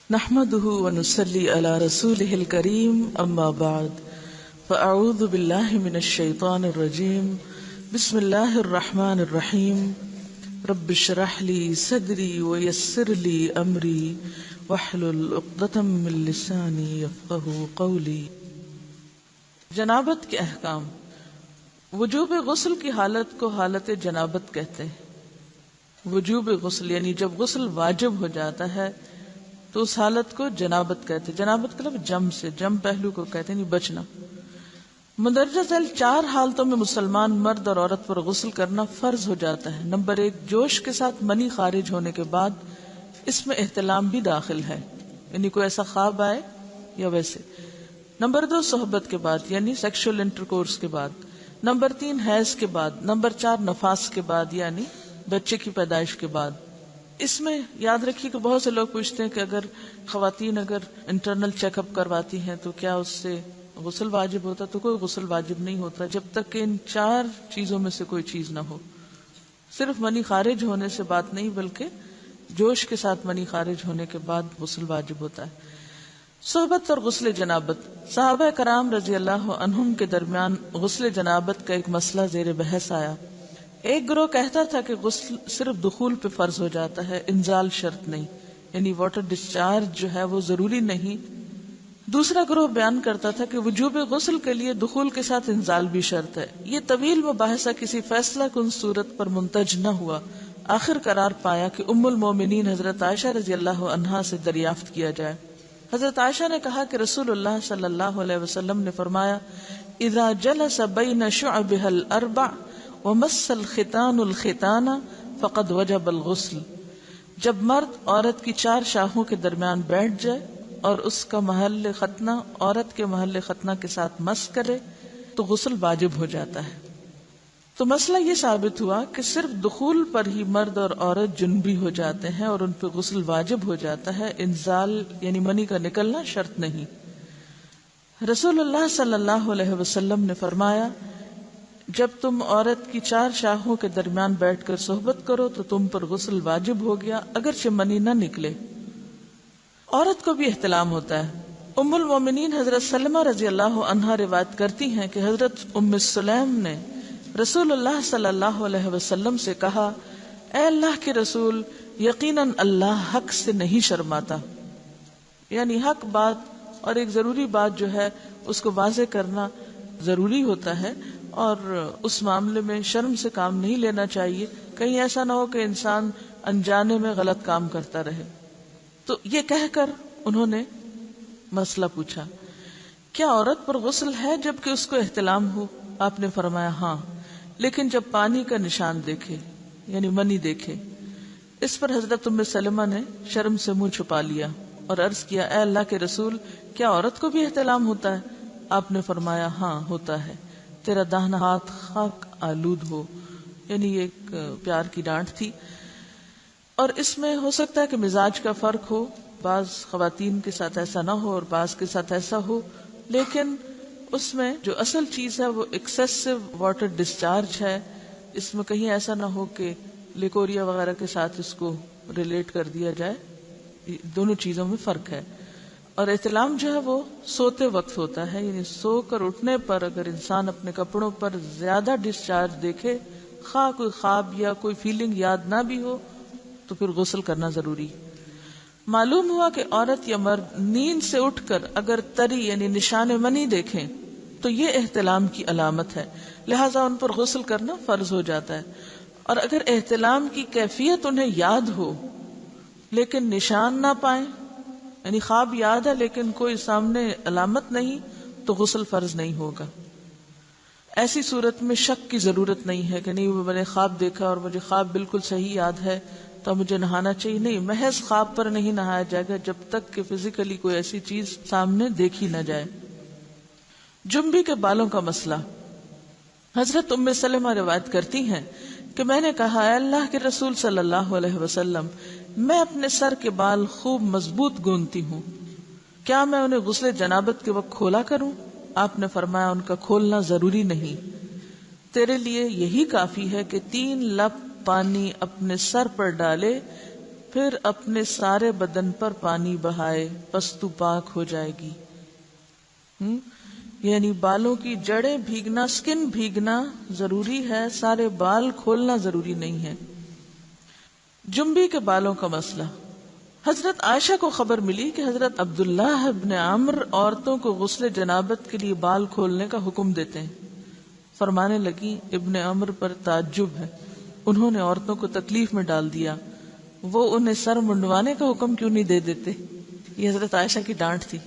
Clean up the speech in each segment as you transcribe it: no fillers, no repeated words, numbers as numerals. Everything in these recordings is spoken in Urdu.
نحمده ونصلي على رسوله الكريم اما بعد فاعوذ بالله من الشيطان الرجيم بسم الله الرحمن الرحيم رب اشرح لي صدري ويسر لي امري واحلل عقدة من لساني يفقهوا قولي۔ جنابت کے احکام۔ وجوب غسل کی حالت کو حالت جنابت کہتے ہیں۔ وجوب غسل یعنی جب غسل واجب ہو جاتا ہے تو اس حالت کو جنابت کہتے ہیں۔ جنابت کا لفظ جم سے، جم پہلو کو کہتے ہیں، بچنا۔ مندرجہ ذیل 4 حالتوں میں مسلمان مرد اور عورت پر غسل کرنا فرض ہو جاتا ہے۔ نمبر 1، جوش کے ساتھ منی خارج ہونے کے بعد، اس میں احتلام بھی داخل ہے، یعنی کوئی ایسا خواب آئے یا ویسے۔ نمبر 2، صحبت کے بعد یعنی سیکشول انٹرکورس کے بعد۔ نمبر 3، حیض کے بعد۔ نمبر 4، نفاس کے بعد یعنی بچے کی پیدائش کے بعد۔ اس میں یاد رکھیے کہ بہت سے لوگ پوچھتے ہیں کہ اگر خواتین انٹرنل چیک اپ کرواتی ہیں تو کیا اس سے غسل واجب ہوتا؟ تو کوئی غسل واجب نہیں ہوتا جب تک کہ ان 4 چیزوں میں سے کوئی چیز نہ ہو۔ صرف منی خارج ہونے سے بات نہیں، بلکہ جوش کے ساتھ منی خارج ہونے کے بعد غسل واجب ہوتا ہے۔ صحبت اور غسل جنابت۔ صحابہ کرام رضی اللہ عنہم کے درمیان غسل جنابت کا ایک مسئلہ زیر بحث آیا۔ ایک گروہ کہتا تھا کہ غسل صرف دخول پہ فرض ہو جاتا ہے، انزال شرط نہیں، یعنی واٹر ڈسچارج جو ہے وہ ضروری نہیں۔ دوسرا گروہ بیان کرتا تھا کہ وجوب غسل کے لیے دخول کے ساتھ انزال بھی شرط ہے۔ یہ طویل مباحثہ کسی فیصلہ کن صورت پر منتج نہ ہوا۔ آخر قرار پایا کہ ام المومنین حضرت عائشہ رضی اللہ عنہا سے دریافت کیا جائے۔ حضرت عائشہ نے کہا کہ رسول اللہ صلی اللہ علیہ وسلم نے فرمایا، اذا جلس بین شعبها الاربع ومس الختان الختان فقد وجب الغسل۔ جب مرد عورت کی 4 شاخوں کے درمیان بیٹھ جائے اور اس کا محل ختنہ عورت کے محل ختنہ کے ساتھ مس کرے تو غسل واجب ہو جاتا ہے۔ تو مسئلہ یہ ثابت ہوا کہ صرف دخول پر ہی مرد اور عورت جنبی ہو جاتے ہیں اور ان پہ غسل واجب ہو جاتا ہے، انزال یعنی منی کا نکلنا شرط نہیں۔ رسول اللہ صلی اللہ علیہ وسلم نے فرمایا، جب تم عورت کی 4 شاخوں کے درمیان بیٹھ کر صحبت کرو تو تم پر غسل واجب ہو گیا، اگرچہ منی نہ نکلے۔ عورت کو بھی احتلام ہوتا ہے۔ ام المومنین حضرت سلمہ رضی اللہ عنہا روایت کرتی ہیں کہ حضرت ام سلیم نے رسول اللہ صلی اللہ علیہ وسلم سے کہا، اے اللہ کے رسول، یقیناً اللہ حق سے نہیں شرماتا، یعنی حق بات اور ایک ضروری بات جو ہے اس کو واضح کرنا ضروری ہوتا ہے، اور اس معاملے میں شرم سے کام نہیں لینا چاہیے، کہیں ایسا نہ ہو کہ انسان انجانے میں غلط کام کرتا رہے۔ تو یہ کہہ کر انہوں نے مسئلہ پوچھا، کیا عورت پر غسل ہے جبکہ اس کو احتلام ہو؟ آپ نے فرمایا ہاں، لیکن جب پانی کا نشان دیکھے یعنی منی دیکھے۔ اس پر حضرت ام سلمہ نے شرم سے منہ چھپا لیا اور عرض کیا، اے اللہ کے رسول، کیا عورت کو بھی احتلام ہوتا ہے؟ آپ نے فرمایا ہاں ہوتا ہے، تیرا داہنا ہاتھ خاک آلود ہو، یعنی یہ ایک پیار کی ڈانٹ تھی۔ اور اس میں ہو سکتا ہے کہ مزاج کا فرق ہو، بعض خواتین کے ساتھ ایسا نہ ہو اور بعض کے ساتھ ایسا ہو، لیکن اس میں جو اصل چیز ہے وہ ایکسیسو واٹر ڈسچارج ہے۔ اس میں کہیں ایسا نہ ہو کہ لیکوریا وغیرہ کے ساتھ اس کو ریلیٹ کر دیا جائے۔ دونوں چیزوں میں فرق ہے۔ اور احتلام جو ہے وہ سوتے وقت ہوتا ہے، یعنی سو کر اٹھنے پر اگر انسان اپنے کپڑوں پر زیادہ ڈسچارج دیکھے، خواہ کوئی خواب یا کوئی فیلنگ یاد نہ بھی ہو، تو پھر غسل کرنا ضروری۔ معلوم ہوا کہ عورت یا مرد نیند سے اٹھ کر اگر تری یعنی نشان منی دیکھیں تو یہ احتلام کی علامت ہے، لہذا ان پر غسل کرنا فرض ہو جاتا ہے۔ اور اگر احتلام کی کیفیت انہیں یاد ہو لیکن نشان نہ پائیں، یعنی خواب یاد ہے لیکن کوئی سامنے علامت نہیں، تو غسل فرض نہیں ہوگا۔ ایسی صورت میں شک کی ضرورت نہیں ہے کہ نہیں میں نے خواب دیکھا اور مجھے خواب بالکل صحیح یاد ہے تو مجھے نہانا چاہیے، نہیں، محض خواب پر نہیں نہایا جائے گا جب تک کہ فزیکلی کوئی ایسی چیز سامنے دیکھی نہ جائے۔ جنبی کے بالوں کا مسئلہ۔ حضرت ام سلمہ روایت کرتی ہیں کہ میں نے کہا، اے اللہ کے رسول صلی اللہ علیہ وسلم، میں اپنے سر کے بال خوب مضبوط گوندتی ہوں، کیا میں انہیں غسل جنابت کے وقت کھولا کروں؟ آپ نے فرمایا، ان کا کھولنا ضروری نہیں، تیرے لیے یہی کافی ہے کہ 3 لپ پانی اپنے سر پر ڈالے، پھر اپنے سارے بدن پر پانی بہائے پس تو پاک ہو جائے گی. یعنی بالوں کی جڑیں بھیگنا، سکن بھیگنا ضروری ہے، سارے بال کھولنا ضروری نہیں ہے. جنبی کے بالوں کا مسئلہ. حضرت عائشہ کو خبر ملی کہ حضرت عبداللہ ابن عمر عورتوں کو غسل جنابت کے لیے بال کھولنے کا حکم دیتے ہیں. فرمانے لگی ابن عمر پر تعجب ہے، انہوں نے عورتوں کو تکلیف میں ڈال دیا، وہ انہیں سر منڈوانے کا حکم کیوں نہیں دے دیتے؟ یہ حضرت عائشہ کی ڈانٹ تھی.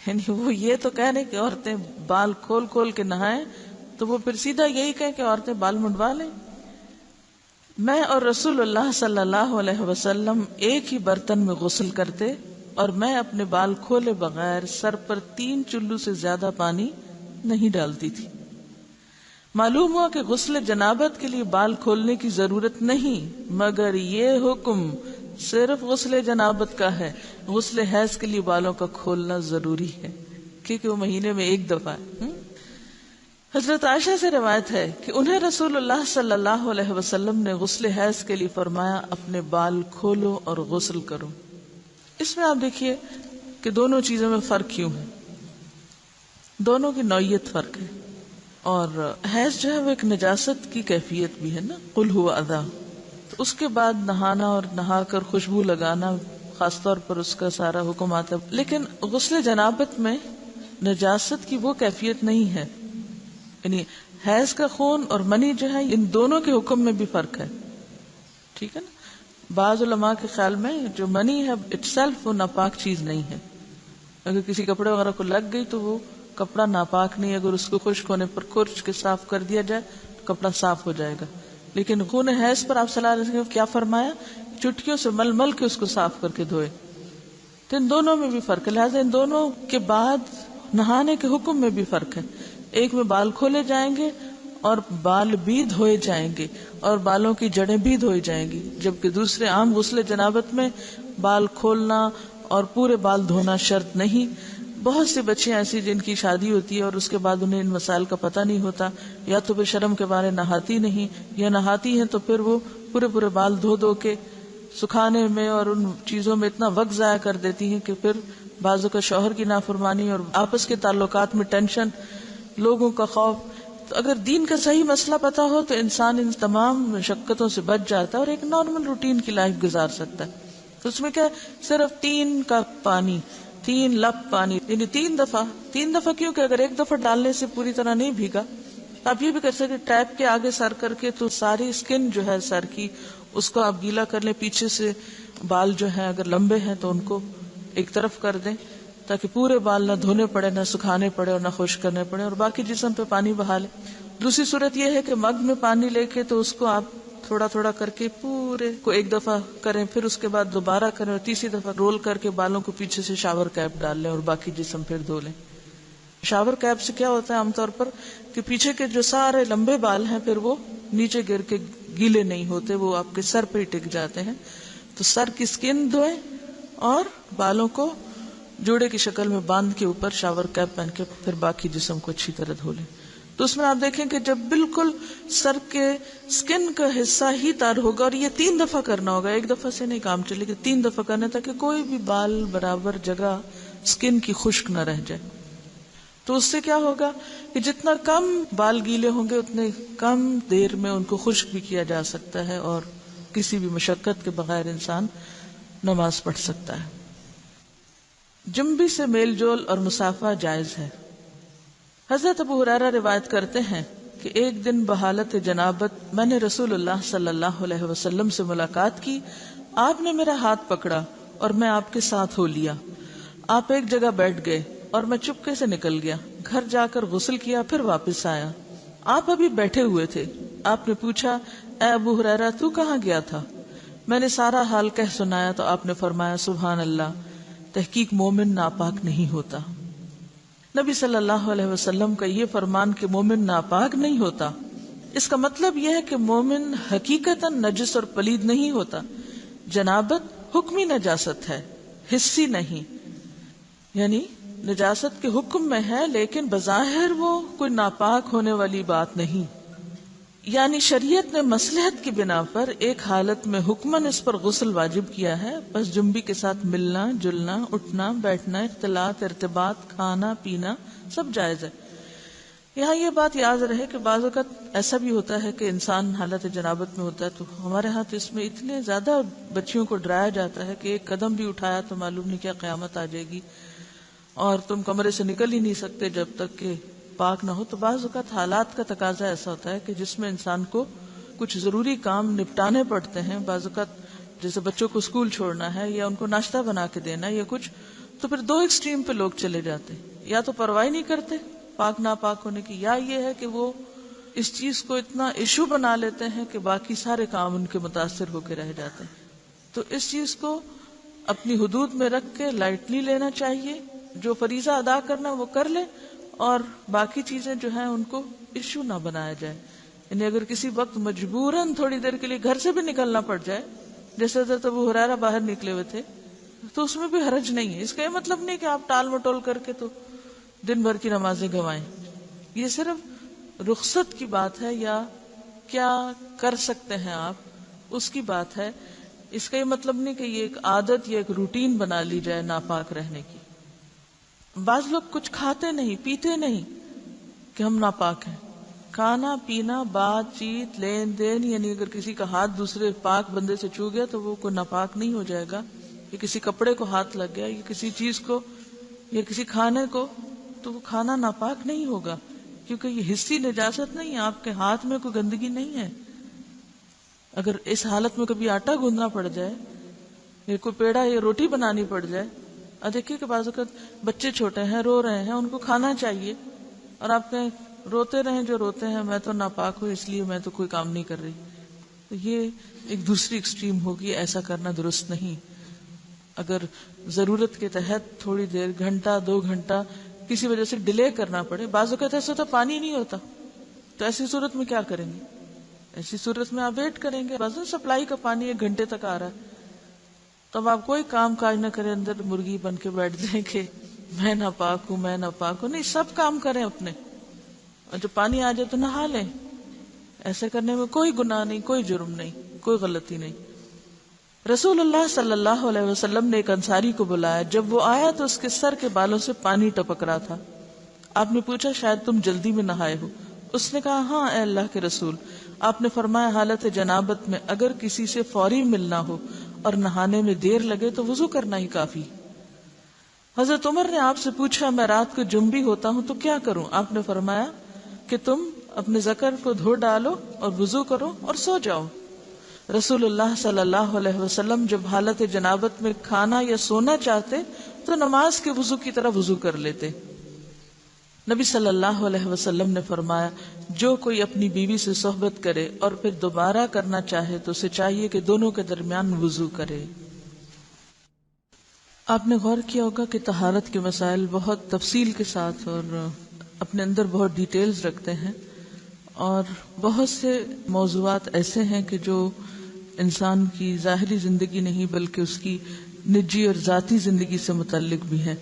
یعنی وہ یہ تو کہہ رہے کہ عورتیں بال کھول کھول کے نہائیں، تو وہ پھر سیدھا یہی کہیں کہ عورتیں بال منڈوا لیں. میں اور رسول اللہ صلی اللہ علیہ وسلم ایک ہی برتن میں غسل کرتے اور میں اپنے بال کھولے بغیر سر پر 3 چلو سے زیادہ پانی نہیں ڈالتی تھی. معلوم ہوا کہ غسل جنابت کے لیے بال کھولنے کی ضرورت نہیں، مگر یہ حکم صرف غسل جنابت کا ہے. غسل حیض کے لیے بالوں کا کھولنا ضروری ہے کیونکہ وہ مہینے میں ایک دفعہ ہے. حضرت عائشہ سے روایت ہے کہ انہیں رسول اللہ صلی اللہ علیہ وسلم نے غسل حیض کے لیے فرمایا اپنے بال کھولو اور غسل کرو. اس میں آپ دیکھیے کہ دونوں چیزوں میں فرق کیوں ہے. دونوں کی نوعیت فرق ہے. اور حیض جو ہے وہ ایک نجاست کی کیفیت بھی ہے نا، قل ہو اذی. تو اس کے بعد نہانا اور نہا کر خوشبو لگانا خاص طور پر اس کا سارا حکم آتا ہے. لیکن غسل جنابت میں نجاست کی وہ کیفیت نہیں ہے. یعنی حیض کا خون اور منی جو ہے ان دونوں کے حکم میں بھی فرق ہے. ٹھیک ہے نا. بعض علماء کے خیال میں جو منی ہے اٹ سیلف وہ ناپاک چیز نہیں ہے. اگر کسی کپڑے وغیرہ کو لگ گئی تو وہ کپڑا ناپاک نہیں. اگر اس کو خشک ہونے پر کھرچ کے صاف کر دیا جائے تو کپڑا صاف ہو جائے گا. لیکن خون حیض پر آپ صلی اللہ علیہ وسلم کیا فرمایا؟ چٹکیوں سے مل مل کے اس کو صاف کر کے دھوئے. تو ان دونوں میں بھی فرق ہے. لہٰذا ان دونوں کے بعد نہانے کے حکم میں بھی فرق ہے. ایک میں بال کھولے جائیں گے اور بال بھی دھوئے جائیں گے اور بالوں کی جڑیں بھی دھوئی جائیں گی، جبکہ دوسرے عام غسل جنابت میں بال کھولنا اور پورے بال دھونا شرط نہیں. بہت سی بچیاں ایسی جن کی شادی ہوتی ہے اور اس کے بعد انہیں ان مسائل کا پتہ نہیں ہوتا، یا تو پھر شرم کے بارے نہاتی نہیں، یا نہاتی ہیں تو پھر وہ پورے بال دھو دھو کے سکھانے میں اور ان چیزوں میں اتنا وقت ضائع کر دیتی ہیں کہ پھر بعضوں کا شوہر کی نافرمانی اور آپس کے تعلقات میں ٹینشن، لوگوں کا خوف. تو اگر دین کا صحیح مسئلہ پتا ہو تو انسان ان تمام مشقتوں سے بچ جاتا ہے اور ایک نارمل روٹین کی لائف گزار سکتا ہے. تو اس میں کیا صرف 3 کپ پانی، 3 لپ پانی، یعنی 3 دفعہ کیوں کہ اگر ایک دفعہ ڈالنے سے پوری طرح نہیں بھیگا آپ یہ بھی کر سکتے ٹیپ کے آگے سر کر کے تو ساری اسکن جو ہے سر کی اس کو آپ گیلا کر لیں. پیچھے سے بال جو ہیں اگر لمبے ہیں تو ان کو ایک طرف کر دیں تاکہ پورے بال نہ دھونے پڑے، نہ سکھانے پڑے اور نہ خشک کرنے پڑے، اور باقی جسم پہ پانی بہا لیں. دوسری صورت یہ ہے کہ مگ میں پانی لے کے تو اس کو آپ تھوڑا تھوڑا کر کے پورے کو ایک دفعہ کریں، پھر اس کے بعد دوبارہ کریں اور تیسری دفعہ رول کر کے بالوں کو پیچھے سے شاور کیپ ڈال لیں اور باقی جسم پھر دھو لیں. شاور کیپ سے کیا ہوتا ہے عام طور پر کہ پیچھے کے جو سارے لمبے بال ہیں پھر وہ نیچے گر کے گیلے نہیں ہوتے، وہ آپ کے سر پہ ہی ٹک جاتے ہیں. تو سر کی اسکن دھوئیں اور بالوں کو جوڑے کی شکل میں باندھ کے اوپر شاور کیپ پہن کے پھر باقی جسم کو اچھی طرح دھو لیں. تو اس میں آپ دیکھیں کہ جب بالکل سر کے سکن کا حصہ ہی تر ہوگا، اور یہ 3 دفعہ کرنا ہوگا، ایک دفعہ سے نہیں کام چلے گا، 3 دفعہ کرنا تاکہ کوئی بھی بال برابر جگہ سکن کی خشک نہ رہ جائے. تو اس سے کیا ہوگا کہ جتنا کم بال گیلے ہوں گے اتنے کم دیر میں ان کو خشک بھی کیا جا سکتا ہے اور کسی بھی مشقت کے بغیر انسان نماز پڑھ سکتا ہے. جنبی سے میل جول اور مسافہ جائز ہے. حضرت ابو ہریرہ روایت کرتے ہیں کہ ایک دن بحالت جنابت میں نے رسول اللہ صلی اللہ علیہ وسلم سے ملاقات کی. آپ نے میرا ہاتھ پکڑا اور میں آپ کے ساتھ ہو لیا. آپ ایک جگہ بیٹھ گئے اور میں چپکے سے نکل گیا. گھر جا کر غسل کیا پھر واپس آیا. آپ ابھی بیٹھے ہوئے تھے. آپ نے پوچھا اے ابو ہریرہ تو کہاں گیا تھا؟ میں نے سارا حال کہہ سنایا تو آپ نے فرمایا سبحان اللہ، تحقیق مومن ناپاک نہیں ہوتا. نبی صلی اللہ علیہ وسلم کا یہ فرمان کہ مومن ناپاک نہیں ہوتا، اس کا مطلب یہ ہے کہ مومن حقیقتاً نجس اور پلید نہیں ہوتا. جنابت حکمی نجاست ہے، حسی نہیں. یعنی نجاست کے حکم میں ہے لیکن بظاہر وہ کوئی ناپاک ہونے والی بات نہیں. یعنی شریعت نے مصلحت کی بنا پر ایک حالت میں حکماً اس پر غسل واجب کیا ہے، بس جنبی کے ساتھ ملنا جلنا اٹھنا بیٹھنا اختلاط ارتباط کھانا پینا سب جائز ہے۔ یہاں یہ بات یاد رہے کہ بعض اوقات ایسا بھی ہوتا ہے کہ انسان حالت جنابت میں ہوتا ہے، تو ہمارے ہاں تو اس میں اتنے زیادہ بچیوں کو ڈرایا جاتا ہے کہ ایک قدم بھی اٹھایا تو معلوم نہیں کیا قیامت آ جائے گی اور تم کمرے سے نکل ہی نہیں سکتے جب تک کہ پاک نہ ہو۔ تو بعض اوقات حالات کا تقاضا ایسا ہوتا ہے کہ جس میں انسان کو کچھ ضروری کام نپٹانے پڑتے ہیں، بعض اوقات جیسے بچوں کو اسکول چھوڑنا ہے یا ان کو ناشتہ بنا کے دینا یا کچھ، تو پھر دو ایکسٹریم پہ لوگ چلے جاتے ہیں، یا تو پرواہ نہیں کرتے پاک ناپاک ہونے کی، یا یہ ہے کہ وہ اس چیز کو اتنا ایشو بنا لیتے ہیں کہ باقی سارے کام ان کے متاثر ہو کے رہ جاتے ہیں۔ تو اس چیز کو اپنی حدود میں رکھ کے لائٹلی لینا چاہیے، جو فریضہ ادا کرنا وہ کر لے اور باقی چیزیں جو ہیں ان کو ایشو نہ بنایا جائے۔ یعنی اگر کسی وقت مجبوراً تھوڑی دیر کے لیے گھر سے بھی نکلنا پڑ جائے، جیسے حضرت ابو ہریرہ باہر نکلے ہوئے تھے، تو اس میں بھی حرج نہیں ہے۔ اس کا یہ مطلب نہیں کہ آپ ٹال مٹول کر کے تو دن بھر کی نمازیں گنوائیں، یہ صرف رخصت کی بات ہے یا کیا کر سکتے ہیں آپ اس کی بات ہے۔ اس کا یہ مطلب نہیں کہ یہ ایک عادت یا ایک روٹین بنا لی جائے ناپاک رہنے کی۔ بعض لوگ کچھ کھاتے نہیں پیتے نہیں کہ ہم ناپاک ہیں، کھانا پینا بات چیت لین دین، یعنی اگر کسی کا ہاتھ دوسرے پاک بندے سے چھو گیا تو وہ کوئی ناپاک نہیں ہو جائے گا، یا کسی کپڑے کو ہاتھ لگ گیا یا کسی چیز کو یا کسی کھانے کو، تو وہ کھانا ناپاک نہیں ہوگا، کیونکہ یہ حصی نجاست نہیں ہے، آپ کے ہاتھ میں کوئی گندگی نہیں ہے۔ اگر اس حالت میں کبھی آٹا گوندنا پڑ جائے یا کوئی پیڑا یا روٹی بنانی پڑ جائے، اور دیکھیے کہ بعض اوقات بچے چھوٹے ہیں رو رہے ہیں، ان کو کھانا چاہیے، اور آپ کہیں روتے رہیں جو روتے ہیں، میں تو ناپاک ہوں اس لیے میں تو کوئی کام نہیں کر رہی، تو یہ ایک دوسری ایکسٹریم ہوگی، ایسا کرنا درست نہیں۔ اگر ضرورت کے تحت تھوڑی دیر گھنٹہ 2 گھنٹہ کسی وجہ سے ڈیلے کرنا پڑے، بعض اوقات ایسا ہوتا پانی نہیں ہوتا، تو ایسی صورت میں کیا کریں گے؟ ایسی صورت میں آپ ویٹ کریں گے، بعض سپلائی کا پانی 1 گھنٹے تک آ رہا ہے، تب آپ کوئی کام کاج نہ کریں، اندر مرغی بن کے بیٹھ جائیں کہ میں ناپاک ہوں میں ناپاک ہوں، نہیں، سب کام کریں اپنے، اور جب پانی آ جائے تو نہا لیں۔ ایسے کرنے میں کوئی گناہ نہیں، کوئی جرم نہیں، کوئی غلطی نہیں۔ رسول اللہ صلی اللہ علیہ وسلم نے ایک انصاری کو بلایا، جب وہ آیا تو اس کے سر کے بالوں سے پانی ٹپک رہا تھا۔ آپ نے پوچھا شاید تم جلدی میں نہائے ہو؟ اس نے کہا ہاں اے اللہ کے رسول۔ آپ نے فرمایا حالت جنابت میں اگر کسی سے فوری ملنا ہو اور نہانے میں دیر لگے تو وضو کرنا ہی کافی۔ حضرت عمر نے آپ سے پوچھا میں رات کو جنبی ہوتا ہوں تو کیا کروں؟ آپ نے فرمایا کہ تم اپنے ذکر کو دھو ڈالو اور وضو کرو اور سو جاؤ۔ رسول اللہ صلی اللہ علیہ وسلم جب حالت جنابت میں کھانا یا سونا چاہتے تو نماز کے وضو کی طرح وضو کر لیتے۔ نبی صلی اللہ علیہ وسلم نے فرمایا جو کوئی اپنی بیوی سے صحبت کرے اور پھر دوبارہ کرنا چاہے تو اسے چاہیے کہ دونوں کے درمیان وضو کرے۔ آپ نے غور کیا ہوگا کہ طہارت کے مسائل بہت تفصیل کے ساتھ اور اپنے اندر بہت ڈیٹیلز رکھتے ہیں، اور بہت سے موضوعات ایسے ہیں کہ جو انسان کی ظاہری زندگی نہیں بلکہ اس کی نجی اور ذاتی زندگی سے متعلق بھی ہے،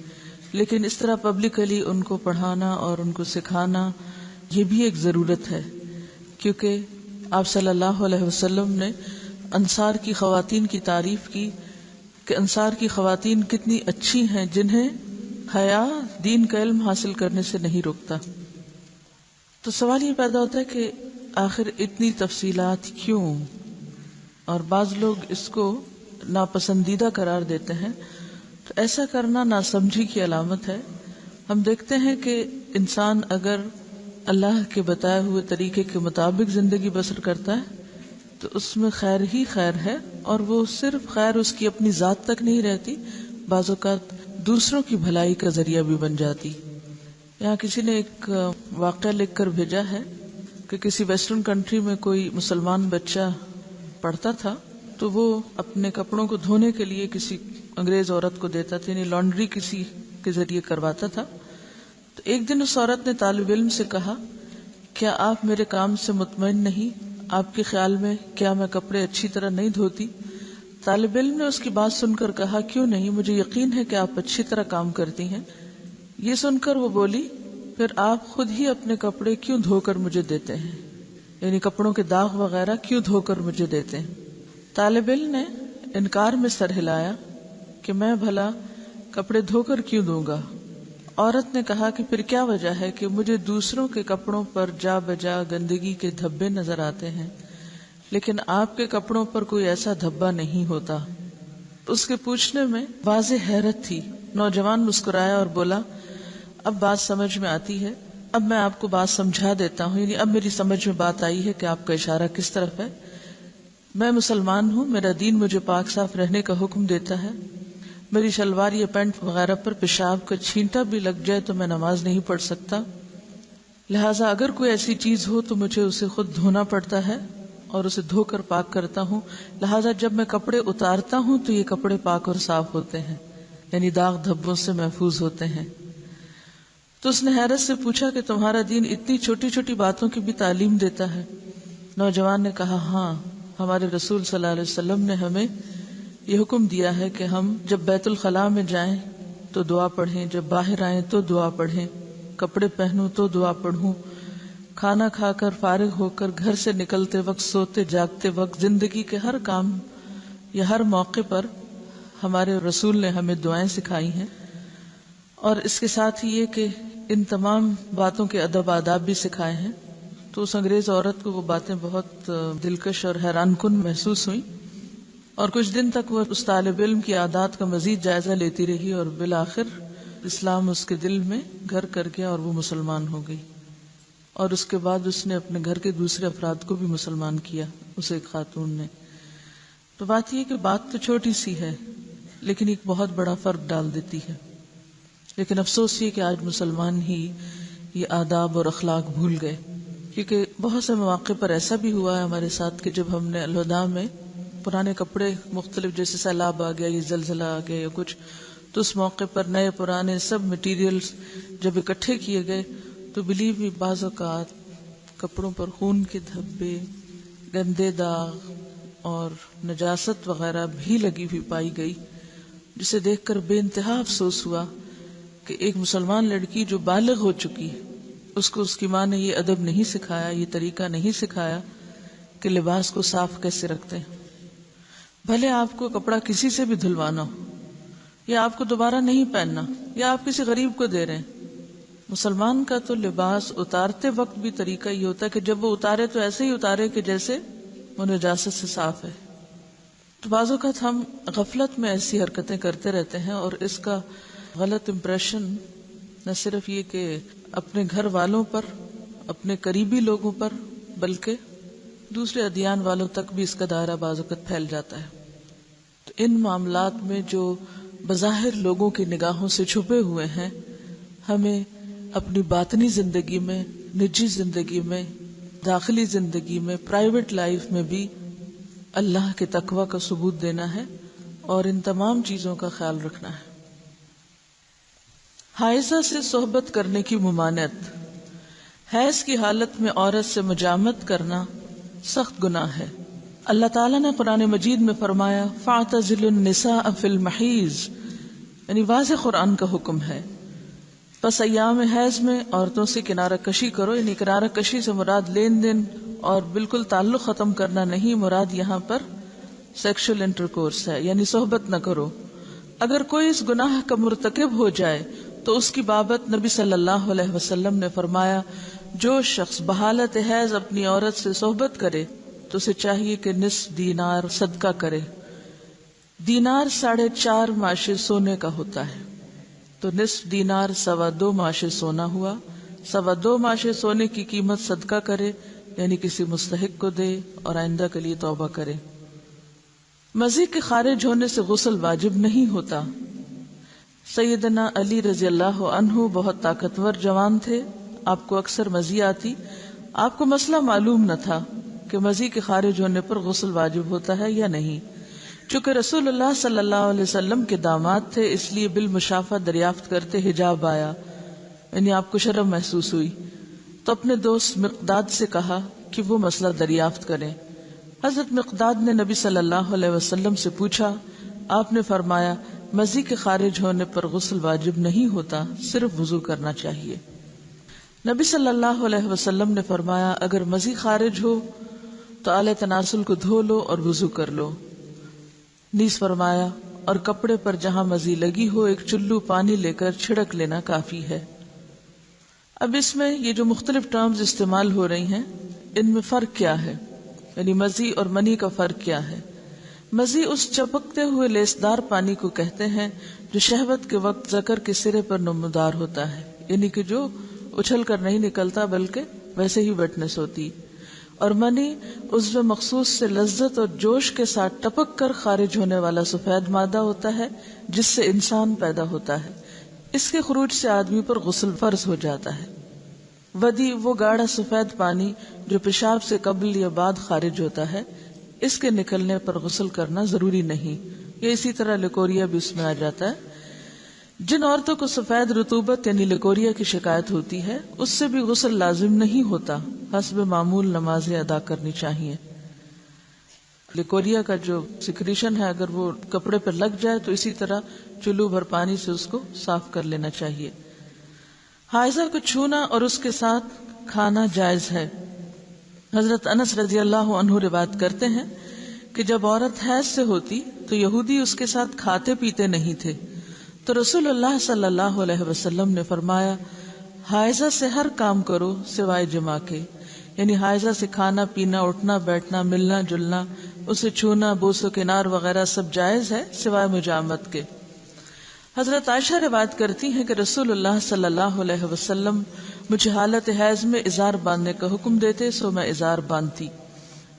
لیکن اس طرح پبلکلی ان کو پڑھانا اور ان کو سکھانا یہ بھی ایک ضرورت ہے، کیونکہ آپ صلی اللہ علیہ وسلم نے انصار کی خواتین کی تعریف کی کہ انصار کی خواتین کتنی اچھی ہیں جنہیں حیا دین کا علم حاصل کرنے سے نہیں روکتا۔ تو سوال یہ پیدا ہوتا ہے کہ آخر اتنی تفصیلات کیوں؟ اور بعض لوگ اس کو ناپسندیدہ قرار دیتے ہیں، تو ایسا کرنا ناسمجھی کی علامت ہے۔ ہم دیکھتے ہیں کہ انسان اگر اللہ کے بتائے ہوئے طریقے کے مطابق زندگی بسر کرتا ہے تو اس میں خیر ہی خیر ہے، اور وہ صرف خیر اس کی اپنی ذات تک نہیں رہتی، بعض اوقات دوسروں کی بھلائی کا ذریعہ بھی بن جاتی۔ یہاں کسی نے ایک واقعہ لکھ کر بھیجا ہے کہ کسی ویسٹرن کنٹری میں کوئی مسلمان بچہ پڑھتا تھا، تو وہ اپنے کپڑوں کو دھونے کے لیے کسی انگریز عورت کو دیتا تھا، یعنی لانڈری کسی کے ذریعے کرواتا تھا۔ تو ایک دن اس عورت نے طالب علم سے کہا کیا آپ میرے کام سے مطمئن نہیں؟ آپ کے خیال میں کیا میں کپڑے اچھی طرح نہیں دھوتی؟ طالب علم نے اس کی بات سن کر کہا کیوں نہیں، مجھے یقین ہے کہ آپ اچھی طرح کام کرتی ہیں۔ یہ سن کر وہ بولی پھر آپ خود ہی اپنے کپڑے کیوں دھو کر مجھے دیتے ہیں؟ یعنی کپڑوں کے داغ وغیرہ کیوں دھو کر مجھے دیتے ہیں؟ طالب علم نے انکار میں سر ہلایا کہ میں بھلا کپڑے دھو کر کیوں دوں گا؟ عورت نے کہا کہ پھر کیا وجہ ہے کہ مجھے دوسروں کے کپڑوں پر جا بجا گندگی کے دھبے نظر آتے ہیں لیکن آپ کے کپڑوں پر کوئی ایسا دھبا نہیں ہوتا۔ اس کے پوچھنے میں واضح حیرت تھی۔ نوجوان مسکرایا اور بولا، اب بات سمجھ میں آتی ہے، اب میں آپ کو بات سمجھا دیتا ہوں، یعنی اب میری سمجھ میں بات آئی ہے کہ آپ کا اشارہ کس طرف ہے۔ میں مسلمان ہوں، میرا دین مجھے پاک صاف رہنے کا حکم دیتا ہے، میری شلوار یا پینٹ وغیرہ پر پیشاب کا چھینٹا بھی لگ جائے تو میں نماز نہیں پڑھ سکتا، لہٰذا اگر کوئی ایسی چیز ہو تو مجھے اسے خود دھونا پڑتا ہے اور اسے دھو کر پاک کرتا ہوں، لہٰذا جب میں کپڑے اتارتا ہوں تو یہ کپڑے پاک اور صاف ہوتے ہیں، یعنی داغ دھبوں سے محفوظ ہوتے ہیں۔ تو اس نے حیرت سے پوچھا کہ تمہارا دین اتنی چھوٹی چھوٹی باتوں کی بھی تعلیم دیتا ہے؟ نوجوان نے کہا، ہاں، ہمارے رسول صلی اللہ علیہ وسلم نے ہمیں یہ حکم دیا ہے کہ ہم جب بیت الخلاء میں جائیں تو دعا پڑھیں، جب باہر آئیں تو دعا پڑھیں، کپڑے پہنوں تو دعا پڑھوں، کھانا کھا کر فارغ ہو کر گھر سے نکلتے وقت، سوتے جاگتے وقت، زندگی کے ہر کام یا ہر موقع پر ہمارے رسول نے ہمیں دعائیں سکھائی ہیں، اور اس کے ساتھ ہی یہ کہ ان تمام باتوں کے ادب آداب بھی سکھائے ہیں۔ تو اس انگریز عورت کو وہ باتیں بہت دلکش اور حیران کن محسوس ہوئیں، اور کچھ دن تک وہ اس طالب علم کی عادات کا مزید جائزہ لیتی رہی، اور بالآخر اسلام اس کے دل میں گھر کر گیا اور وہ مسلمان ہو گئی، اور اس کے بعد اس نے اپنے گھر کے دوسرے افراد کو بھی مسلمان کیا، اسے ایک خاتون نے۔ تو بات یہ کہ بات تو چھوٹی سی ہے لیکن ایک بہت بڑا فرق ڈال دیتی ہے، لیکن افسوس یہ کہ آج مسلمان ہی یہ آداب اور اخلاق بھول گئے، کیونکہ بہت سے مواقع پر ایسا بھی ہوا ہے ہمارے ساتھ کہ جب ہم نے الوداع میں پرانے کپڑے مختلف، جیسے سیلاب آ گیا یا زلزلہ آ گیا یا کچھ، تو اس موقع پر نئے پرانے سب مٹیریلز جب اکٹھے کیے گئے تو بلیو بھی بعض اوقات کپڑوں پر خون کے دھبے، گندے داغ اور نجاست وغیرہ بھی لگی ہوئی پائی گئی، جسے دیکھ کر بے انتہا افسوس ہوا کہ ایک مسلمان لڑکی جو بالغ ہو چکی، اس کو اس کی ماں نے یہ ادب نہیں سکھایا، یہ طریقہ نہیں سکھایا کہ لباس کو صاف کیسے رکھتے ہیں۔ بھلے آپ کو کپڑا کسی سے بھی دھلوانا ہو، یا آپ کو دوبارہ نہیں پہننا، یا آپ کسی غریب کو دے رہے ہیں، مسلمان کا تو لباس اتارتے وقت بھی طریقہ یہ ہوتا ہے کہ جب وہ اتارے تو ایسے ہی اتارے کہ جیسے وہ نجاست سے صاف ہے۔ تو بعض اوقات ہم غفلت میں ایسی حرکتیں کرتے رہتے ہیں، اور اس کا غلط امپریشن نہ صرف یہ کہ اپنے گھر والوں پر، اپنے قریبی لوگوں پر، بلکہ دوسرے ادیان والوں تک بھی اس کا دائرہ بعض اوقات پھیل جاتا ہے۔ تو ان معاملات میں جو بظاہر لوگوں کی نگاہوں سے چھپے ہوئے ہیں، ہمیں اپنی باطنی زندگی میں، نجی زندگی میں، داخلی زندگی میں، پرائیویٹ لائف میں بھی اللہ کے تقوی کا ثبوت دینا ہے اور ان تمام چیزوں کا خیال رکھنا ہے۔ حائضہ سے صحبت کرنے کی ممانعت۔ حیض کی حالت میں عورت سے مجامت کرنا سخت گناہ ہے۔ اللہ تعالیٰ نے قرآن مجید میں فرمایا فَاعْتَزِلُوا النِّسَاءَ فِي الْمَحِيضِ، یعنی واضح قرآن کا حکم ہے، پس ایام حیض میں عورتوں سے کنارہ کشی کرو، یعنی کنارہ کشی سے مراد لین دین اور بالکل تعلق ختم کرنا نہیں، مراد یہاں پر سیکشل انٹرکورس ہے، یعنی صحبت نہ کرو۔ اگر کوئی اس گناہ کا مرتکب ہو جائے تو اس کی بابت نبی صلی اللہ علیہ وسلم نے فرمایا، جو شخص بحالت حیض اپنی عورت سے صحبت کرے تو اسے چاہیے کہ نصف دینار صدقہ کرے۔ دینار 4.5 ماشے سونے کا ہوتا ہے، تو نصف دینار 2.25 ماشے سونا ہوا۔ 2.25 ماشے سونے کی قیمت صدقہ کرے، یعنی کسی مستحق کو دے اور آئندہ کے لیے توبہ کرے۔ مزی کے خارج ہونے سے غسل واجب نہیں ہوتا۔ سیدنا علی رضی اللہ عنہ بہت طاقتور جوان تھے، آپ کو اکثر مزی آتی، آپ کو مسئلہ معلوم نہ تھا کہ مزی کے خارج ہونے پر غسل واجب ہوتا ہے یا نہیں۔ چونکہ رسول اللہ صلی اللہ علیہ وسلم کے داماد تھے، اس لیے بالمشافہ دریافت کرتے حجاب آیا، یعنی آپ کو شرم محسوس ہوئی، تو اپنے دوست مقداد سے کہا کہ وہ مسئلہ دریافت کریں۔ حضرت مقداد نے نبی صلی اللہ علیہ وسلم سے پوچھا، آپ نے فرمایا مزی کے خارج ہونے پر غسل واجب نہیں ہوتا، صرف وضو کرنا چاہیے۔ نبی صلی اللہ علیہ وسلم نے فرمایا اگر مزی خارج ہو تو آلے تناسل کو دھو لو اور وضو کر لو. نیز فرمایا اور کپڑے پر جہاں مزی لگی ہو ایک چلو پانی لے کر چھڑک لینا کافی ہے. اب اس میں یہ جو مختلف ٹرمز استعمال ہو رہی ہیں ان میں فرق کیا ہے، یعنی مزی اور منی کا فرق کیا ہے؟ مزی اس چپکتے ہوئے لیسدار پانی کو کہتے ہیں جو شہوت کے وقت ذکر کے سرے پر نمودار ہوتا ہے، یعنی کہ جو اچھل کر نہیں نکلتا بلکہ ویسے ہی ویٹنس ہوتی. اور منی عضو مخصوص سے لذت اور جوش کے ساتھ ٹپک کر خارج ہونے والا سفید مادہ ہوتا ہے جس سے انسان پیدا ہوتا ہے. اس کے خروج سے آدمی پر غسل فرض ہو جاتا ہے. ودی وہ گاڑھا سفید پانی جو پیشاب سے قبل یا بعد خارج ہوتا ہے، اس کے نکلنے پر غسل کرنا ضروری نہیں. یا اسی طرح لیکوریا بھی اس میں آ جاتا ہے. جن عورتوں کو سفید رطوبت یعنی لیکوریا کی شکایت ہوتی ہے اس سے بھی غسل لازم نہیں ہوتا، حسب معمول نمازیں ادا کرنی چاہیے. لیکوریا کا جو سیکریشن ہے اگر وہ کپڑے پر لگ جائے تو اسی طرح چلو بھر پانی سے اس کو صاف کر لینا چاہیے. حائضہ کو چھونا اور اس کے ساتھ کھانا جائز ہے. حضرت انس رضی اللہ عنہ روایت کرتے ہیں کہ جب عورت حیض سے ہوتی تو یہودی اس کے ساتھ کھاتے پیتے نہیں تھے، تو رسول اللہ صلی اللہ علیہ وسلم نے فرمایا حائضہ سے ہر کام کرو سوائے جماع کے، یعنی حائضہ سے کھانا پینا، اٹھنا بیٹھنا، ملنا جلنا، اسے چھونا، بوس و کنار وغیرہ سب جائز ہے سوائے مجامت کے. حضرت عائشہ روایت کرتی ہیں کہ رسول اللہ صلی اللہ علیہ وسلم مجھے حالت حیض میں ازار باندھنے کا حکم دیتے سو میں ازار باندھتی.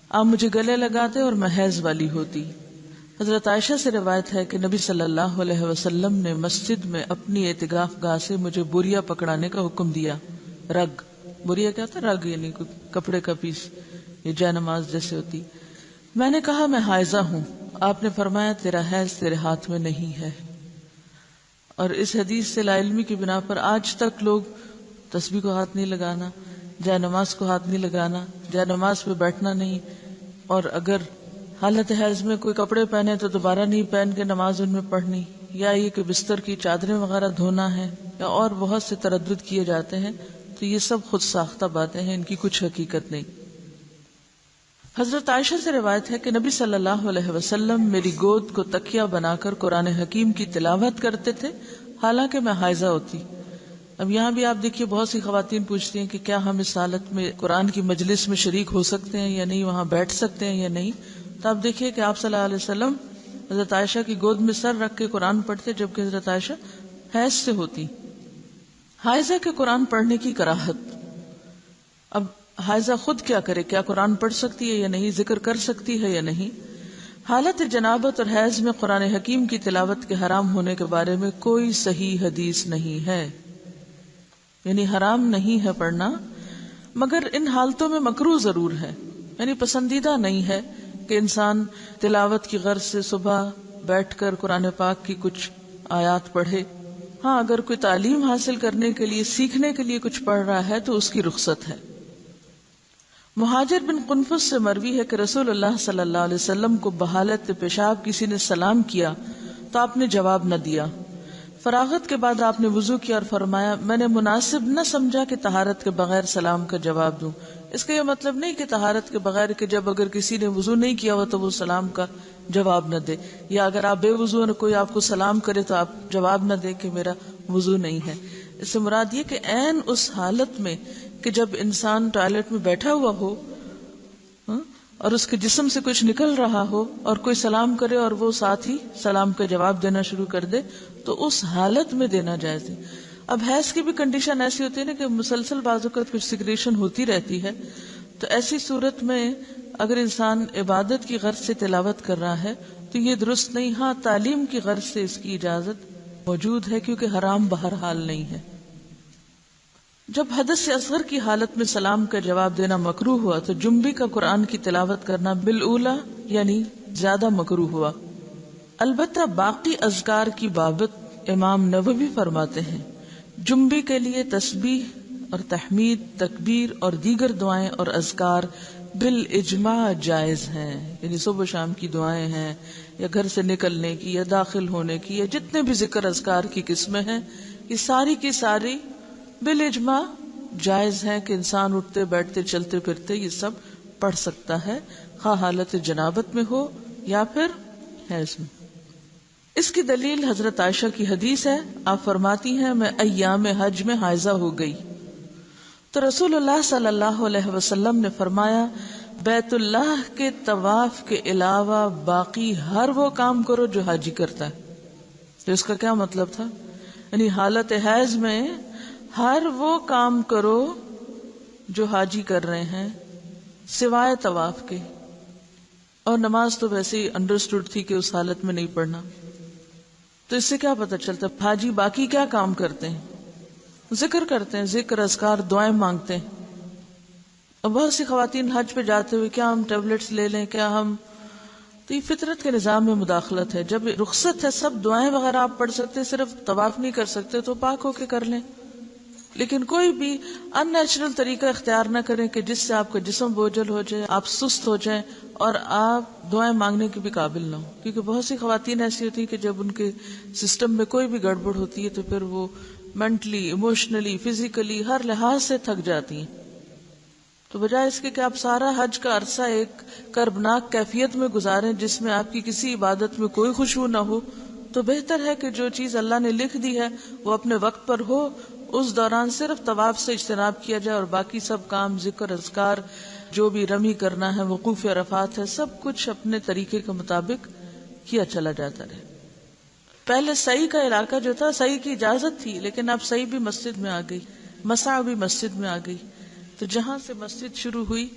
آپ مجھے گلے لگاتے اور میں حیض والی ہوتی. حضرت عائشہ سے روایت ہے کہ نبی صلی اللہ علیہ وسلم نے مسجد میں اپنی اعتکاف گاہ سے مجھے بوریا پکڑانے کا حکم دیا. رگ، بوریا کیا تھا؟ رگ یعنی کپڑے کا پیس، یہ جے نماز جیسے ہوتی. میں نے کہا میں حائضہ ہوں. آپ نے فرمایا تیرا حیض تیرے ہاتھ میں نہیں ہے. اور اس حدیث سے لا علمی کی بنا پر آج تک لوگ تسبیح کو ہاتھ نہیں لگانا، جے نماز کو ہاتھ نہیں لگانا، جے نماز پہ بیٹھنا نہیں، اور اگر حالت حیض میں کوئی کپڑے پہنے تو دوبارہ نہیں پہن کے نماز ان میں پڑھنی، یا یہ کہ بستر کی چادریں وغیرہ دھونا ہے، یا اور بہت سے تردد کیے جاتے ہیں. تو یہ سب خود ساختہ باتیں ہیں، ان کی کچھ حقیقت نہیں. حضرت عائشہ سے روایت ہے کہ نبی صلی اللہ علیہ وسلم میری گود کو تکیہ بنا کر قرآن حکیم کی تلاوت کرتے تھے حالانکہ میں حائضہ ہوتی. اب یہاں بھی آپ دیکھیے بہت سی خواتین پوچھتی ہیں کہ کیا ہم اس حالت میں قرآن کی مجلس میں شریک ہو سکتے ہیں یا نہیں، وہاں بیٹھ سکتے ہیں یا نہیں. تو آپ دیکھیے کہ آپ صلی اللہ علیہ وسلم حضرت عائشہ کی گود میں سر رکھ کے قرآن پڑھتے جبکہ حضرت عائشہ حیض سے ہوتی. حائضہ کے قرآن پڑھنے کی کراہت. اب حائضہ خود کیا کرے؟ کیا قرآن پڑھ سکتی ہے یا نہیں؟ ذکر کر سکتی ہے یا نہیں؟ حالت جنابت اور حیض میں قرآن حکیم کی تلاوت کے حرام ہونے کے بارے میں کوئی صحیح حدیث نہیں ہے، یعنی حرام نہیں ہے پڑھنا، مگر ان حالتوں میں مکروہ ضرور ہے، یعنی پسندیدہ نہیں ہے کہ انسان تلاوت کی غرض سے صبح بیٹھ کر قرآن پاک کی کچھ آیات پڑھے. ہاں اگر کوئی تعلیم حاصل کرنے کے لیے، سیکھنے کے لیے کچھ پڑھ رہا ہے تو اس کی رخصت ہے. مہاجر بن قنفس سے مروی ہے کہ رسول اللہ صلی اللہ علیہ وسلم کو بحالت پیشاب کسی نے سلام کیا تو آپ نے جواب نہ دیا. فراغت کے بعد آپ نے وضو کیا اور فرمایا میں نے مناسب نہ سمجھا کہ طہارت کے بغیر سلام کا جواب دوں. اس کا یہ مطلب نہیں کہ طہارت کے بغیر کہ جب اگر کسی نے وضو نہیں کیا ہو تو وہ سلام کا جواب نہ دے، یا اگر آپ بے وضو اور کوئی آپ کو سلام کرے تو آپ جواب نہ دے کہ میرا وضو نہیں ہے. اس سے مراد یہ کہ عین اس حالت میں کہ جب انسان ٹوائلٹ میں بیٹھا ہوا ہو اور اس کے جسم سے کچھ نکل رہا ہو اور کوئی سلام کرے اور وہ ساتھ ہی سلام کا جواب دینا شروع کر دے تو اس حالت میں دینا جائز ہے. اب حیض کی بھی کنڈیشن ایسی ہوتی ہے نا کہ مسلسل بعض اوقات کچھ سیکریشن ہوتی رہتی ہے، تو ایسی صورت میں اگر انسان عبادت کی غرض سے تلاوت کر رہا ہے تو یہ درست نہیں. ہاں تعلیم کی غرض سے اس کی اجازت موجود ہے کیونکہ حرام بہرحال نہیں ہے. جب حدث اصغر کی حالت میں سلام کا جواب دینا مکروہ ہوا تو جنبی کا قرآن کی تلاوت کرنا بالاولا یعنی زیادہ مکروہ ہوا. البتہ باقی اذکار کی بابت امام نووی فرماتے ہیں جنبی کے لیے تسبیح اور تحمید، تکبیر اور دیگر دعائیں اور اذکار بالاجماع جائز ہیں، یعنی صبح شام کی دعائیں ہیں یا گھر سے نکلنے کی یا داخل ہونے کی یا جتنے بھی ذکر اذکار کی قسمیں ہیں، یہ ساری کی ساری بالاجماع جائز ہیں کہ انسان اٹھتے بیٹھتے چلتے پھرتے یہ سب پڑھ سکتا ہے، خواہ حالت جنابت میں ہو یا پھر حیض میں۔ اس کی دلیل حضرت عائشہ کی حدیث ہے، آپ فرماتی ہیں میں ایام حج میں حائضہ ہو گئی تو رسول اللہ صلی اللہ علیہ وسلم نے فرمایا بیت اللہ کے طواف کے علاوہ باقی ہر وہ کام کرو جو حاجی کرتا ہے۔ تو اس کا کیا مطلب تھا؟ یعنی حالت حیض میں ہر وہ کام کرو جو حاجی کر رہے ہیں سوائے طواف کے، اور نماز تو ویسے ہی انڈرسٹوڈ تھی کہ اس حالت میں نہیں پڑھنا۔ تو اس سے کیا پتہ چلتا ہے حاجی باقی کیا کام کرتے ہیں؟ ذکر کرتے ہیں، ذکر اذکار دعائیں مانگتے ہیں۔ اور بہت سی خواتین حج پہ جاتے ہوئے کیا ہم ٹیبلٹس لے لیں، کیا ہم، تو یہ فطرت کے نظام میں مداخلت ہے۔ جب رخصت ہے سب دعائیں وغیرہ آپ پڑھ سکتے، صرف طواف نہیں کر سکتے تو پاک ہو کے کر لیں، لیکن کوئی بھی ان نیچرل طریقہ اختیار نہ کریں کہ جس سے آپ کا جسم بوجھل ہو جائے، آپ سست ہو جائیں اور آپ دعائیں مانگنے کے بھی قابل نہ ہو۔ کیونکہ بہت سی خواتین ایسی ہوتی ہیں کہ جب ان کے سسٹم میں کوئی بھی گڑبڑ ہوتی ہے تو پھر وہ مینٹلی، ایموشنلی، فزیکلی ہر لحاظ سے تھک جاتی ہیں۔ تو بجائے اس کے کہ آپ سارا حج کا عرصہ ایک کربناک کیفیت میں گزاریں جس میں آپ کی کسی عبادت میں کوئی خشوع نہ ہو، تو بہتر ہے کہ جو چیز اللہ نے لکھ دی ہے وہ اپنے وقت پر ہو، اس دوران صرف طواف سے اجتناب کیا جائے اور باقی سب کام، ذکر اذکار، جو بھی رمی کرنا ہے، وقوف عرفات ہے، سب کچھ اپنے طریقے کے مطابق کیا چلا جاتا رہے۔ پہلے سعی کا علاقہ جو تھا، سعی کی اجازت تھی، لیکن اب سعی بھی مسجد میں آ گئی، مسعی بھی مسجد میں آ گئی، تو جہاں سے مسجد شروع ہوئی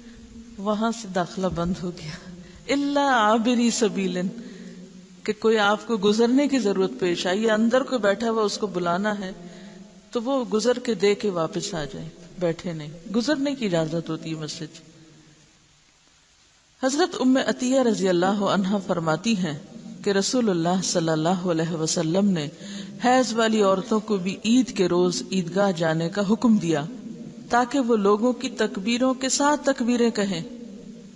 وہاں سے داخلہ بند ہو گیا، الا عابری سبیل، کہ کوئی آپ کو گزرنے کی ضرورت پیش آئی یا اندر کوئی بیٹھا ہوا اس کو بلانا ہے تو وہ گزر کے دے کے واپس آ جائے، بیٹھے نہیں، گزرنے کی اجازت ہوتی ہے مسجد۔ حضرت ام عطیہ رضی اللہ عنہا فرماتی ہیں کہ رسول اللہ صلی اللہ علیہ وسلم نے حیض والی عورتوں کو بھی عید کے روز عیدگاہ جانے کا حکم دیا تاکہ وہ لوگوں کی تکبیروں کے ساتھ تکبیریں کہیں۔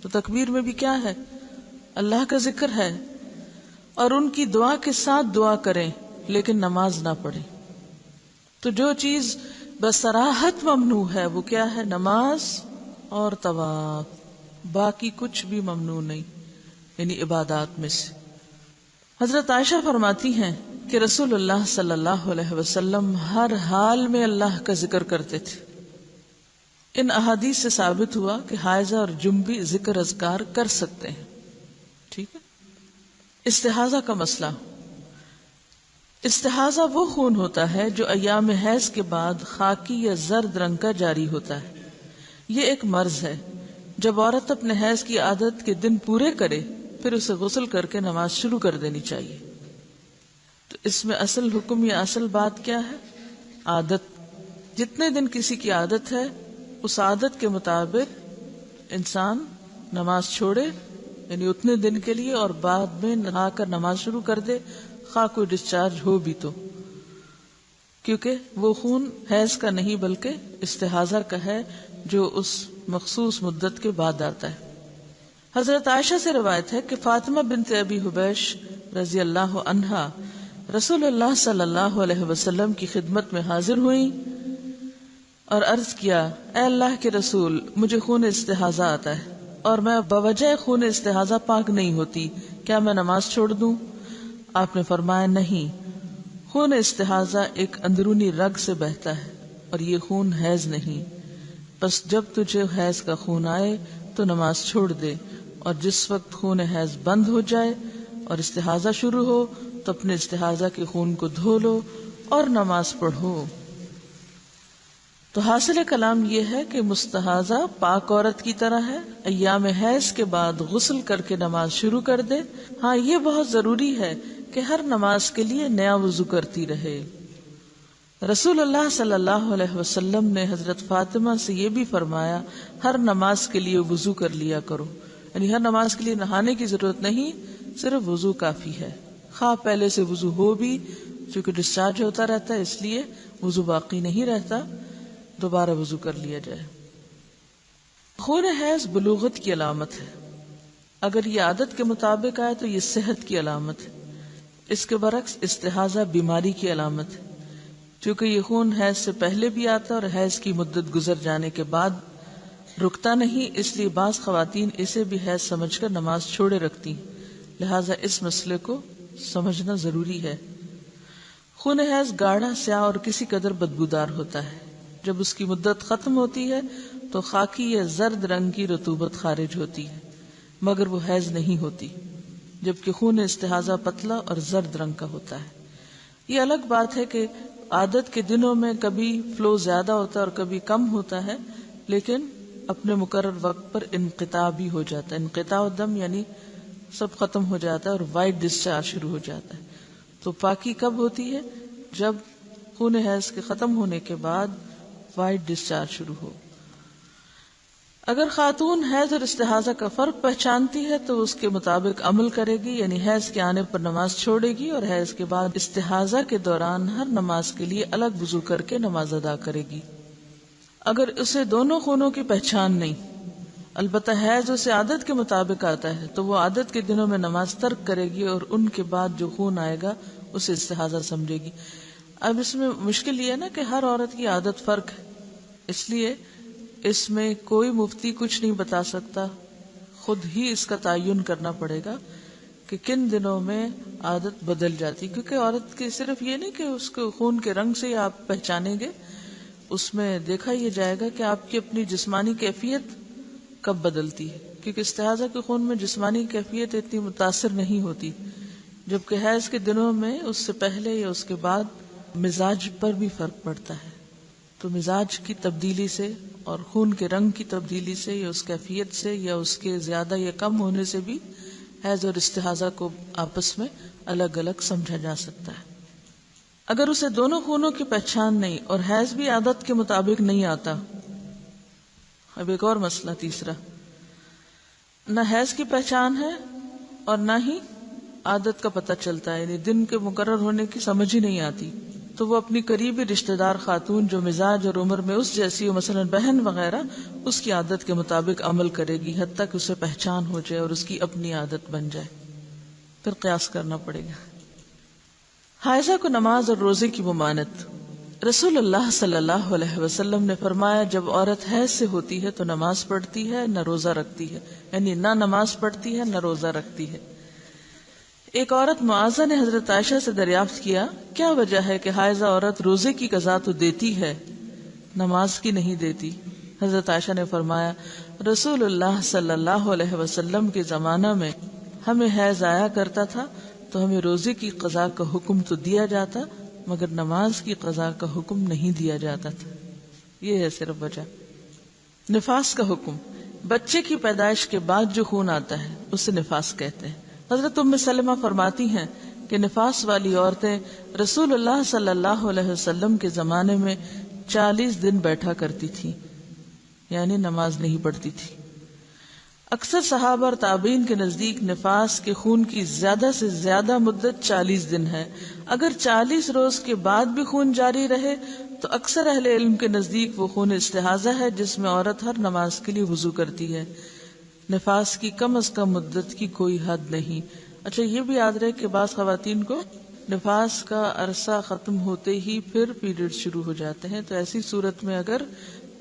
تو تکبیر میں بھی کیا ہے؟ اللہ کا ذکر ہے، اور ان کی دعا کے ساتھ دعا کریں لیکن نماز نہ پڑھیں۔ تو جو چیز بصراحت ممنوع ہے وہ کیا ہے؟ نماز اور طواف، باقی کچھ بھی ممنوع نہیں، یعنی عبادات میں سے۔ حضرت عائشہ فرماتی ہیں کہ رسول اللہ صلی اللہ علیہ وسلم ہر حال میں اللہ کا ذکر کرتے تھے۔ ان احادیث سے ثابت ہوا کہ حائضہ اور جنبی ذکر اذکار کر سکتے ہیں، ٹھیک ہے۔ استحاضہ کا مسئلہ، استحاضہ وہ خون ہوتا ہے جو ایام حیض کے بعد خاکی یا زرد رنگ کا جاری ہوتا ہے۔ یہ ایک مرض ہے۔ جب عورت اپنے حیض کی عادت کے دن پورے کرے پھر اسے غسل کر کے نماز شروع کر دینی چاہیے۔ تو اس میں اصل حکم یا اصل بات کیا ہے؟ عادت۔ جتنے دن کسی کی عادت ہے اس عادت کے مطابق انسان نماز چھوڑے، یعنی اتنے دن کے لیے، اور بعد میں نہا کر نماز شروع کر دے، خواہ کوئی ڈسچارج ہو بھی تو، کیونکہ وہ خون حیض کا نہیں بلکہ استحاضہ کا ہے جو اس مخصوص مدت کے بعد آتا ہے۔ حضرت عائشہ سے روایت ہے کہ فاطمہ بنت ابی حبیش رضی اللہ عنہا رسول اللہ صلی اللہ علیہ وسلم کی خدمت میں حاضر ہوئیں اور عرض کیا، اے اللہ کے رسول، مجھے خون استحاضہ آتا ہے اور میں بوجہ خون استحاضہ پاک نہیں ہوتی، کیا میں نماز چھوڑ دوں؟ آپ نے فرمایا، نہیں، خون استحاضہ ایک اندرونی رگ سے بہتا ہے اور یہ خون حیض نہیں، بس جب تجھے حیض کا خون آئے تو نماز چھوڑ دے، اور جس وقت خون حیض بند ہو جائے اور استحاضہ شروع ہو تو اپنے استحاضہ کے خون کو دھو لو اور نماز پڑھو۔ تو حاصل کلام یہ ہے کہ مستحاضہ پاک عورت کی طرح ہے، ایام حیض کے بعد غسل کر کے نماز شروع کر دے۔ ہاں، یہ بہت ضروری ہے کہ ہر نماز کے لیے نیا وضو کرتی رہے۔ رسول اللہ صلی اللہ علیہ وسلم نے حضرت فاطمہ سے یہ بھی فرمایا، ہر نماز کے لیے وضو کر لیا کرو، یعنی ہر نماز کے لیے نہانے کی ضرورت نہیں، صرف وضو کافی ہے، خواہ پہلے سے وضو ہو بھی، چونکہ ڈسچارج ہوتا رہتا ہے اس لیے وضو باقی نہیں رہتا، دوبارہ وضو کر لیا جائے۔ خون حیض بلوغت کی علامت ہے، اگر یہ عادت کے مطابق آئے تو یہ صحت کی علامت ہے، اس کے برعکس استحاضہ بیماری کی علامت ہے۔ چونکہ یہ خون حیض سے پہلے بھی آتا ہے اور حیض کی مدت گزر جانے کے بعد رکتا نہیں، اس لیے بعض خواتین اسے بھی حیض سمجھ کر نماز چھوڑے رکھتی ہیں، لہٰذا اس مسئلے کو سمجھنا ضروری ہے۔ خون حیض گاڑھا، سیاہ اور کسی قدر بدبودار ہوتا ہے۔ جب اس کی مدت ختم ہوتی ہے تو خاکی یا زرد رنگ کی رطوبت خارج ہوتی ہے، مگر وہ حیض نہیں ہوتی، جبکہ خون استحاضہ پتلا اور زرد رنگ کا ہوتا ہے۔ یہ الگ بات ہے کہ عادت کے دنوں میں کبھی فلو زیادہ ہوتا ہے اور کبھی کم ہوتا ہے، لیکن اپنے مقرر وقت پر انقطاع بھی ہو جاتا ہے۔ انقطاع الدم یعنی سب ختم ہو جاتا ہے اور وائٹ ڈسچارج شروع ہو جاتا ہے۔ تو پاکی کب ہوتی ہے؟ جب خون حیض کے ختم ہونے کے بعد وائٹ ڈسچارج شروع ہو۔ اگر خاتون حیض اور استحاضہ کا فرق پہچانتی ہے تو اس کے مطابق عمل کرے گی، یعنی حیض کے آنے پر نماز چھوڑے گی اور حیض کے بعد استحاضہ کے دوران ہر نماز کے لیے الگ وضو کر کے نماز ادا کرے گی۔ اگر اسے دونوں خونوں کی پہچان نہیں، البتہ حیض اسے عادت کے مطابق آتا ہے، تو وہ عادت کے دنوں میں نماز ترک کرے گی اور ان کے بعد جو خون آئے گا اسے استحاضہ سمجھے گی۔ اب اس میں مشکل یہ ہے نا کہ ہر عورت کی عادت فرق ہے، اس لیے اس میں کوئی مفتی کچھ نہیں بتا سکتا، خود ہی اس کا تعین کرنا پڑے گا کہ کن دنوں میں عادت بدل جاتی، کیونکہ عورت کی صرف یہ نہیں کہ اس کو خون کے رنگ سے ہی آپ پہچانیں گے، اس میں دیکھا یہ جائے گا کہ آپ کی اپنی جسمانی کیفیت کب بدلتی ہے، کیونکہ استحاضہ کے خون میں جسمانی کیفیت اتنی متاثر نہیں ہوتی، جبکہ حیض کے دنوں میں اس سے پہلے یا اس کے بعد مزاج پر بھی فرق پڑتا ہے۔ تو مزاج کی تبدیلی سے اور خون کے رنگ کی تبدیلی سے یا اس کیفیت سے یا اس کے زیادہ یا کم ہونے سے بھی حیض اور استحاضہ کو آپس میں الگ الگ سمجھا جا سکتا ہے۔ اگر اسے دونوں خونوں کی پہچان نہیں اور حیض بھی عادت کے مطابق نہیں آتا، اب ایک اور مسئلہ تیسرا، نہ حیض کی پہچان ہے اور نہ ہی عادت کا پتہ چلتا ہے، یعنی دن کے مقرر ہونے کی سمجھ ہی نہیں آتی، تو وہ اپنی قریبی رشتہ دار خاتون جو مزاج اور عمر میں اس جیسی ہو، مثلا بہن وغیرہ، اس کی عادت کے مطابق عمل کرے گی حتیٰ کہ اسے پہچان ہو جائے اور اس کی اپنی عادت بن جائے، پھر قیاس کرنا پڑے گا۔ حائضہ کو نماز اور روزے کی ممانعت۔ رسول اللہ صلی اللہ علیہ وسلم نے فرمایا، جب عورت حیض سے ہوتی ہے تو نماز پڑھتی ہے نہ روزہ رکھتی ہے، یعنی نہ نماز پڑھتی ہے نہ روزہ رکھتی ہے۔ ایک عورت معاذہ نے حضرت عائشہ سے دریافت کیا، کیا وجہ ہے کہ حائضہ عورت روزے کی قضا تو دیتی ہے نماز کی نہیں دیتی؟ حضرت عائشہ نے فرمایا، رسول اللہ صلی اللہ علیہ وسلم کے زمانہ میں ہمیں حیض آیا کرتا تھا تو ہمیں روزے کی قضا کا حکم تو دیا جاتا مگر نماز کی قضا کا حکم نہیں دیا جاتا تھا۔ یہ ہے صرف وجہ۔ نفاس کا حکم۔ بچے کی پیدائش کے بعد جو خون آتا ہے اسے نفاس کہتے ہیں۔ حضرت ام سلمہ فرماتی ہیں کہ نفاس والی عورتیں رسول اللہ صلی اللہ علیہ وسلم کے زمانے میں 40 دن بیٹھا کرتی تھی، یعنی نماز نہیں پڑھتی تھی۔ اکثر صحابہ اور تابعین کے نزدیک نفاس کے خون کی زیادہ سے زیادہ مدت 40 دن ہے۔ اگر 40 روز کے بعد بھی خون جاری رہے تو اکثر اہل علم کے نزدیک وہ خون استحاضہ ہے جس میں عورت ہر نماز کے لیے وضو کرتی ہے۔ نفاس کی کم از کم مدت کی کوئی حد نہیں۔ اچھا یہ بھی یاد رہے کہ بعض خواتین کو نفاس کا عرصہ ختم ہوتے ہی پھر پیریڈ شروع ہو جاتے ہیں، تو ایسی صورت میں اگر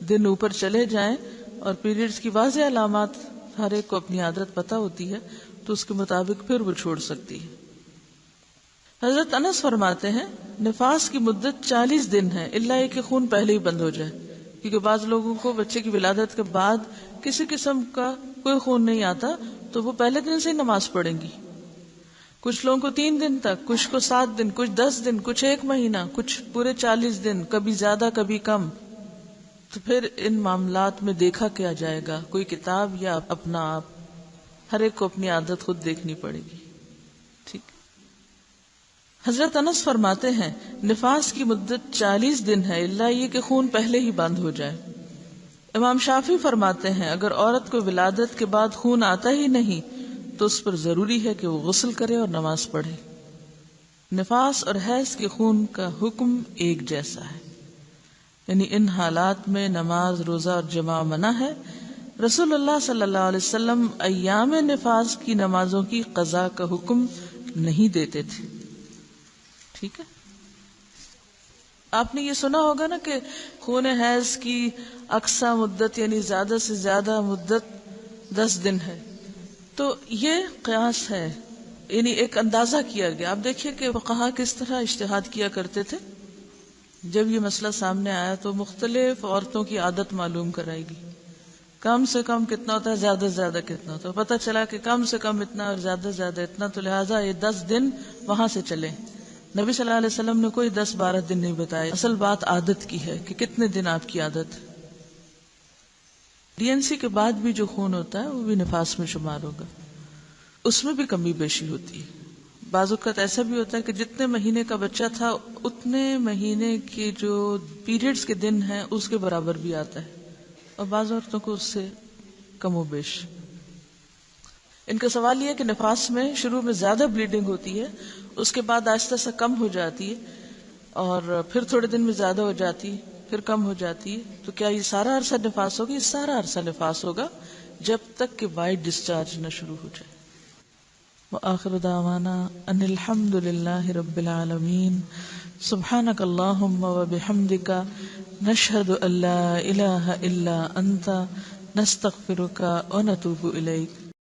دن اوپر چلے جائیں اور پیریڈز کی واضح علامات ہر ایک کو اپنی عادت پتہ ہوتی ہے تو اس کے مطابق پھر وہ چھوڑ سکتی ہے۔ حضرت انس فرماتے ہیں نفاس کی مدت 40 دن ہے، الا یہ کہ خون پہلے ہی بند ہو جائے، کیونکہ بعض لوگوں کو بچے کی ولادت کے بعد کسی قسم کا کوئی خون نہیں آتا تو وہ پہلے دن سے ہی نماز پڑھیں گی۔ کچھ لوگوں کو 3 دن تک، کچھ کو 7 دن، کچھ 10 دن، کچھ 1 مہینہ، کچھ پورے 40 دن، کبھی زیادہ کبھی کم۔ تو پھر ان معاملات میں دیکھا کیا جائے گا؟ کوئی کتاب یا اپنا آپ؟ ہر ایک کو اپنی عادت خود دیکھنی پڑے گی۔ ٹھیک۔ حضرت انس فرماتے ہیں نفاس کی مدت 40 دن ہے، الا یہ کہ خون پہلے ہی بند ہو جائے۔ امام شافعی فرماتے ہیں اگر عورت کو ولادت کے بعد خون آتا ہی نہیں تو اس پر ضروری ہے کہ وہ غسل کرے اور نماز پڑھے۔ نفاس اور حیض کے خون کا حکم ایک جیسا ہے، یعنی ان حالات میں نماز، روزہ اور جماع منع ہے۔ رسول اللہ صلی اللہ علیہ وسلم ایام نفاس کی نمازوں کی قضا کا حکم نہیں دیتے تھے۔ ٹھیک ہے۔ آپ نے یہ سنا ہوگا نا کہ خون حیض کی اقصی مدت یعنی زیادہ سے زیادہ مدت 10 دن ہے. تو یہ قیاس ہے، یعنی ایک اندازہ کیا گیا. آپ دیکھیے کہ فقہا کس طرح اجتہاد کیا کرتے تھے. جب یہ مسئلہ سامنے آیا تو مختلف عورتوں کی عادت معلوم کرائی گئی. کم سے کم کتنا ہوتا ہے، زیادہ سے زیادہ کتنا ہوتا ہے. پتہ چلا کہ کم سے کم اتنا اور زیادہ سے زیادہ اتنا، تو لہٰذا یہ 10 دن وہاں سے چلے. نبی صلی اللہ علیہ وسلم نے کوئی 10-12 دن نہیں بتائے. اصل بات عادت کی ہے کہ کتنے دن آپ کی عادت. ڈی این سی کے بعد بھی جو خون ہوتا ہے وہ بھی نفاس میں شمار ہوگا. اس میں بھی کمی بیشی ہوتی ہے. بعض اوقات ایسا بھی ہوتا ہے کہ جتنے مہینے کا بچہ تھا اتنے مہینے کے جو پیریڈز کے دن ہیں اس کے برابر بھی آتا ہے، اور بعض عورتوں کو اس سے کم و بیش. ان کا سوال یہ ہے کہ نفاس میں شروع میں زیادہ بلیڈنگ ہوتی ہے، اس کے بعد آہستہ آہستہ کم ہو جاتی ہے، اور پھر تھوڑے دن میں زیادہ ہو جاتی ہے، پھر کم ہو جاتی ہے. تو کیا یہ سارا عرصہ نفاس ہوگا؟ یہ سارا عرصہ نفاس ہوگا جب تک کہ وائٹ ڈسچارج نہ شروع ہو جائے. وآخر دعوانا ان الحمد للہ رب العالمین. سبحانک اللہم وبحمدک، نشہد ان لا الہ الا انت، نستغفرک ونتوب الیک.